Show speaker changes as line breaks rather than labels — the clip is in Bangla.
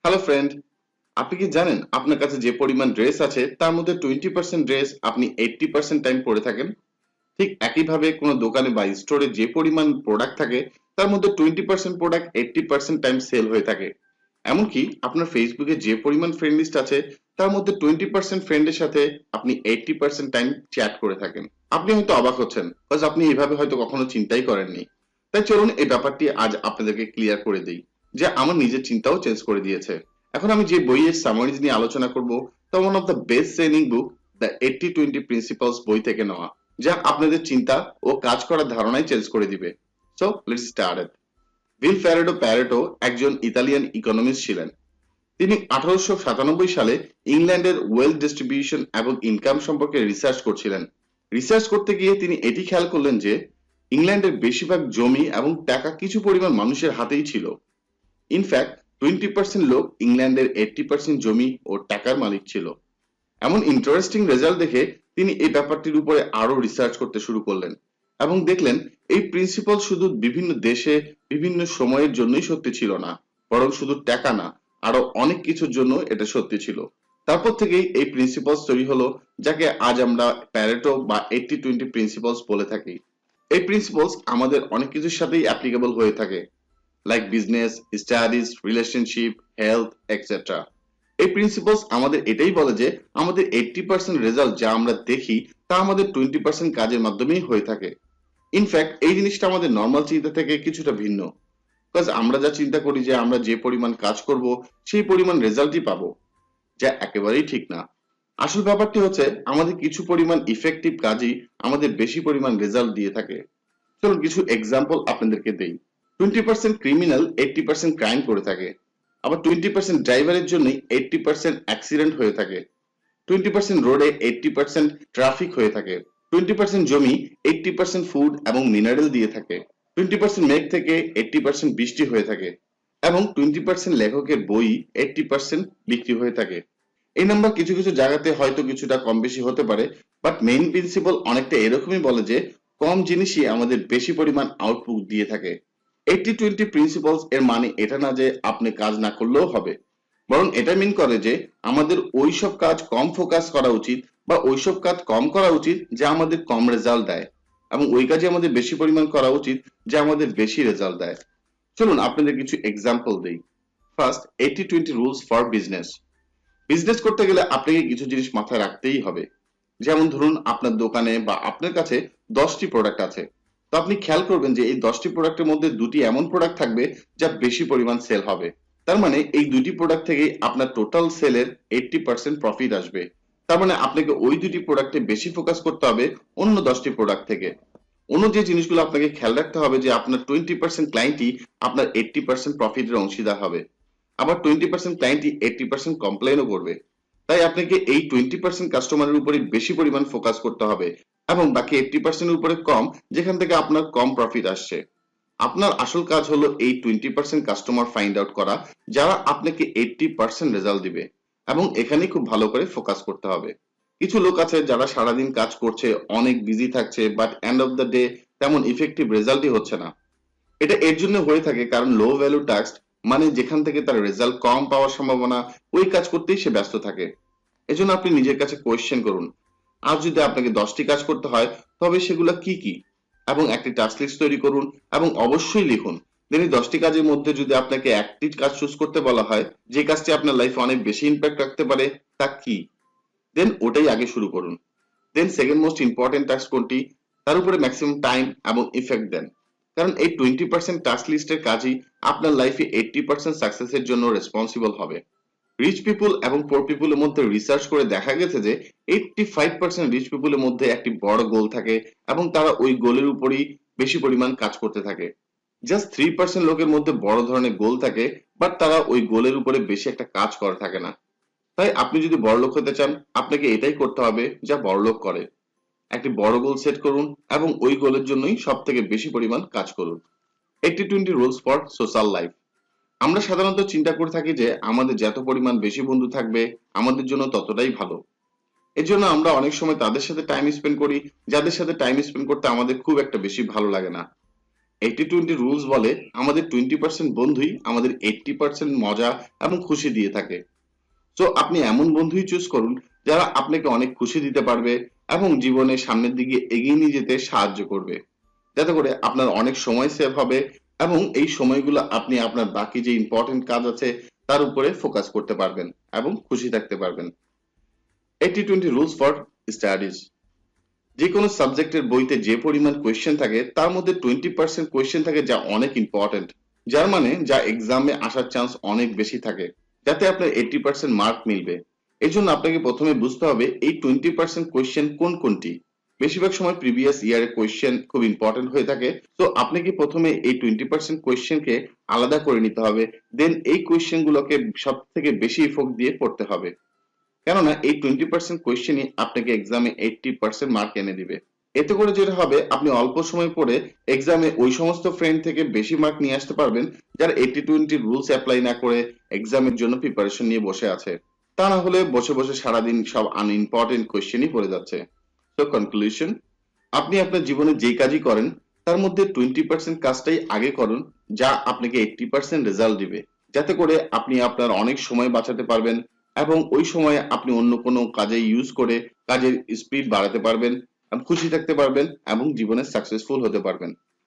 হ্যালো ফ্রেন্ড, আপনি কি জানেন আপনার কাছে যে পরিমাণ ড্রেস আছে তার মধ্যে 20% ড্রেস আপনি 80% টাইম পরে থাকেন? ঠিক একইভাবে কোনো দোকানে বা স্টোরে যে পরিমাণ প্রোডাক্ট থাকে তার মধ্যে 20% প্রোডাক্ট 80% টাইম সেল হয়ে থাকে। এমনকি আপনার ফেসবুকে যে পরিমাণ ফ্রেন্ড লিস্ট আছে তার মধ্যে 20% ফ্রেন্ডের সাথে আপনি 80% টাইম চ্যাট করে থাকেন। আপনি হয়তো অবাক হচ্ছেন, বিকজ আপনি এইভাবে হয়তো কখনো চিন্তাই করেননি। তাই চলুন এই ব্যাপারটি আজ আপনাদেরকে ক্লিয়ার করে দিই, যে আমার নিজের চিন্তাও চেঞ্জ করে দিয়েছে। এখন আমি যে বইয়ের সামারিজ নিয়ে আলোচনা করব তা one of the best selling book, the 80-20 principles বই থেকে নেওয়া, যা আপনাদের চিন্তা ও কাজ করার ধারণাই চেঞ্জ করে দিবে। So let's start it. Pareto একজন ইতালিয়ান ইকোনমিস্ট ছিলেন। তিনি 1897 সালে ইংল্যান্ডের ওয়েলথ ডিস্ট্রিবিউশন এবং ইনকাম সম্পর্কে রিসার্চ করছিলেন। রিসার্চ করতে গিয়ে তিনি এটি খেয়াল করলেন যে ইংল্যান্ডের বেশিরভাগ জমি এবং টাকা কিছু পরিমাণ মানুষের হাতেই ছিল। ইনফ্যাক্ট 20% লোক ইংল্যান্ডের 80% জমি ও টাকার মালিক ছিল। এমন ইন্টারেস্টিং রেজাল্ট দেখে তিনি এই ব্যাপারটির উপরে আরো রিসার্চ করতে শুরু করলেন এবং দেখলেন এই প্রিন্সিপাল শুধু বিভিন্ন দেশে বিভিন্ন সময়ের জন্যই সত্যি ছিল না, বরং শুধু টাকা না, আরো অনেক কিছুর জন্য এটা সত্যি ছিল। তারপর থেকেই এই প্রিন্সিপালস তৈরি হলো, যাকে আজ আমরা প্যারেটো বা 80-20 প্রিন্সিপালস বলে থাকি। এই প্রিন্সিপালস আমাদের অনেক কিছুর সাথেই অ্যাপ্লিকেবল হয়ে থাকে, like business, studies, relationship, health etcetera. এই প্রিন্সিপালস আমাদের এটাই বলে যে আমাদের 80% রেজাল্ট যা আমরা দেখি তা আমাদের 20% কাজের মাধ্যমেই হয়ে থাকে। ইনফ্যাক্ট এই জিনিসটা আমাদের নর্মাল চিন্তা থেকে কিছুটা ভিন্ন, বিকজ আমরা যা চিন্তা করি যে আমরা যে পরিমাণ কাজ করব সেই পরিমাণ রেজাল্টই পাবো, যা একেবারেই ঠিক না। আসল ব্যাপারটি হচ্ছে আমাদের কিছু পরিমাণ ইফেক্টিভ কাজই আমাদের বেশি পরিমাণ রেজাল্ট দিয়ে থাকে। চলুন কিছু এক্সাম্পল আপনাদেরকে দেই। 20% ক্রিমিনাল 80% ক্রাইম করে থাকে, আবার 20% ড্রাইভারের জন্যই 80% অ্যাক্সিডেন্ট হয়ে থাকে। 20% রোডে 80% ট্রাফিক হয়ে থাকে। 20% জমি 80% ফুড এবং মিনারেল দিয়ে থাকে। 20% মেঘ থেকে 80% বৃষ্টি হয়ে থাকে এবং 20% লেখকের বই 80% বিক্রি হয়ে থাকে। এই নাম্বার কিছু কিছু জায়গাতে হয়তো কিছুটা কম বেশি হতে পারে, বাট মেইন প্রিন্সিপাল অনেকটা এরকমই বলে যে কম জিনিসই আমাদের বেশি পরিমাণ আউটপুট দিয়ে থাকে। 80-20 প্রিন্সিপালস এর মানে এটা না যে আপনি কাজ না করলেও হবে, বরং এটা মিন করে যে আমাদের ওইসব কাজ কম ফোকাস করা উচিত বা ওইসব কাজ কম করা উচিত যা আমাদের কম রেজাল্ট দেয়, এবং ওই কাজে আমাদের বেশি পরিমাণ করা উচিত যা আমাদের বেশি রেজাল্ট দেয়। চলুন আপনাদের কিছু এক্সাম্পল দেই। First, 80-20 rules for business. Business করতে গেলে আপনাকে কিছু জিনিস মাথায় রাখতেই হবে। যেমন ধরুন আপনার দোকানে বা আপনার কাছে 10টি প্রোডাক্ট আছে, তো আপনি খেয়াল করবেন যে এই 10টি প্রোডাক্টের মধ্যে দুটি এমন প্রোডাক্ট থাকবে যা বেশি পরিমাণ সেল হবে। তার মানে এই দুটি প্রোডাক্ট থেকেই আপনার টোটাল সেলের 80% প্রফিট আসবে। তার মানে আপনাকে ওই দুটি প্রোডাক্টে বেশি ফোকাস করতে হবে অন্য 10টি প্রোডাক্ট থেকে। অন্য যে জিনিসগুলো আপনাকে খেয়াল রাখতে হবে যে আপনার 20% ক্লায়েন্টই আপনার 80% প্রফিটের অংশীদার হবে, আবার 20% ক্লায়েন্টই 80% কমপ্লেনও করবে। তাই আপনাকে এই 20% কাস্টমারের উপরে বেশি পরিমাণ ফোকাস করতে হবে এবং বাকি 80% উপরে কম, যেখান থেকে আপনার কম প্রফিট আসছে। আপনার আসল কাজ হলো এই 20% কাস্টমার ফাইন্ড আউট করা, যারা আপনাকে 80% রেজাল্ট দিবে, এবং এখানে খুব ভালো করে ফোকাস করতে হবে। কিছু লোক আছে যারা সারাদিন কাজ করছে, অনেক বিজি থাকছে, but end of the day তেমন ইফেক্টিভ রেজাল্টই হচ্ছে না। এটা এর জন্য হয়ে থাকে কারণ লো ভ্যালু টাস্ক, মানে যেখান থেকে তার রেজাল্ট কম পাওয়ার সম্ভাবনা, ওই কাজ করতেই সে ব্যস্ত থাকে। এজন্য আপনি নিজের কাছে কোয়েশ্চেন করুন, আজ যদি আপনাকে 10টি কাজ করতে হয় তবে সেগুলো কি কি, এবং একটি টাস্ক লিস্ট তৈরি করুন এবং অবশ্যই লিখুন। দেন এই 10টি কাজের মধ্যে যদি আপনাকে একটি কাজ চুজ করতে বলা হয় যে কাজটি আপনার লাইফে অনেক বেশি ইম্প্যাক্ট রাখতে পারে, তা কি, দেন ওটাই আগে শুরু করুন। Then second most important task কোনটি, তার উপরে ম্যাক্সিমাম টাইম এবং ইফেক্ট দেন। কারণ এই 20% টাস্ক লিস্টের কাজই আপনার লাইফে 80% সাকসেসের জন্য রেসপন্সিবল হবে। রিচ পিপুল এবং পোর পিপুলের মধ্যে রিসার্চ করে দেখা গেছে যে 85% রিচ পিপুলের মধ্যে একটি বড় গোল থাকে এবং তারা ওই গোলের উপরই বেশি পরিমাণ কাজ করতে থাকে। জাস্ট 3% লোকের মধ্যে বড় ধরনের গোল থাকে, বাট তারা ওই গোলের উপরে বেশি একটা কাজ করে থাকে না। তাই আপনি যদি বড়লোক হতে চান, আপনাকে এটাই করতে হবে যা বড়লোক করে। একটি বড় গোল সেট করুন এবং ওই গোলের জন্যই সব থেকে বেশি পরিমাণ কাজ করুন। 80-20 রুলস ফর সোশ্যাল লাইফ। আমরা সাধারণত চিন্তা করে থাকি যে আমাদের যত পরিমাণ বেশি বন্ধু থাকবে আমাদের জন্য ততটাই ভালো। এর জন্য আমরা অনেক সময় তাদের সাথে টাইম স্পেন্ড করি যাদের সাথে টাইম স্পেন্ড করতে আমাদের খুব একটা বেশি ভালো লাগে না। 80-20 রুলস বলে আমাদের 20% বন্ধুই আমাদের 80% মজা এবং খুশি দিয়ে থাকে। সো আপনি এমন বন্ধুই চুজ করুন যারা আপনাকে অনেক খুশি দিতে পারবে এবং জীবনে সামনের দিকে এগিয়ে নিয়ে যেতে সাহায্য করবে, যাতে করে আপনার অনেক সময় সেভ হবে এবং এই সময়গুলো আপনি আপনার বাকি যে ইম্পর্টেন্ট কাজ আছে তার উপরে ফোকাস করতে পারবেন এবং খুশি থাকতে পারবেন। 80-20 রুলস ফর স্টাডিজ। যে কোনো সাবজেক্টের বইতে যে পরিমাণ কোয়েশ্চেন থাকে তার মধ্যে 20% কোয়েশ্চেন থাকে যা অনেক ইম্পর্টেন্ট, যার মানে যা এক্সামে আসার চান্স অনেক বেশি থাকে, যাতে আপনার 80% মার্ক মিলবে। এই জন্য আপনাকে প্রথমে বুঝতে হবে এই 20% কোয়েশ্চেন কোন কোনটি। বেশিরভাগ সময় প্রিভিয়াস ইয়ারের কোয়েশ্চেন খুব ইম্পর্টেন্ট হয়ে থাকে, তো আপনাকে প্রথমে এই 20% কোয়েশ্চেনকে আলাদা করে নিতে হবে, দেন এই কোয়েশ্চেন গুলোকে সব থেকে বেশি ইফোর্ট দিয়ে পড়তে হবে, কেননা এই 20% কোয়েশ্চেনই আপনাকে এক্সামে 80% মার্ক এনে দিবে। এতে করে যেটা হবে, আপনি অল্প সময় পড়ে এক্সামে ওই সমস্ত ফ্রেন্ড থেকে বেশি মার্ক নিয়ে আসতে পারবেন যারা 80-20 রুলস অ্যাপ্লাই না করে এক্সামের জন্য প্রিপারেশন নিয়ে বসে আছে। তা না হলে বসে বসে সারাদিন সব আনইম্পর্টেন্ট কোয়েশ্চেনই পড়ে যাচ্ছে। তো কনক্লুশন, আপনি আপনার জীবনে যেই কাজই করেন তার মধ্যে 20% কাজটাই আগে করুন, যা আপনাকে 80% রেজাল্ট দিবে, যাতে করে আপনি আপনার অনেক সময় বাঁচাতে পারবেন এবং ওই সময় আপনি অন্য কোনো কাজে ইউজ করে কাজের স্পিড বাড়াতে পারবেন, খুশি থাকতে পারবেন এবং জীবনে সাকসেসফুল হতে পারবেন।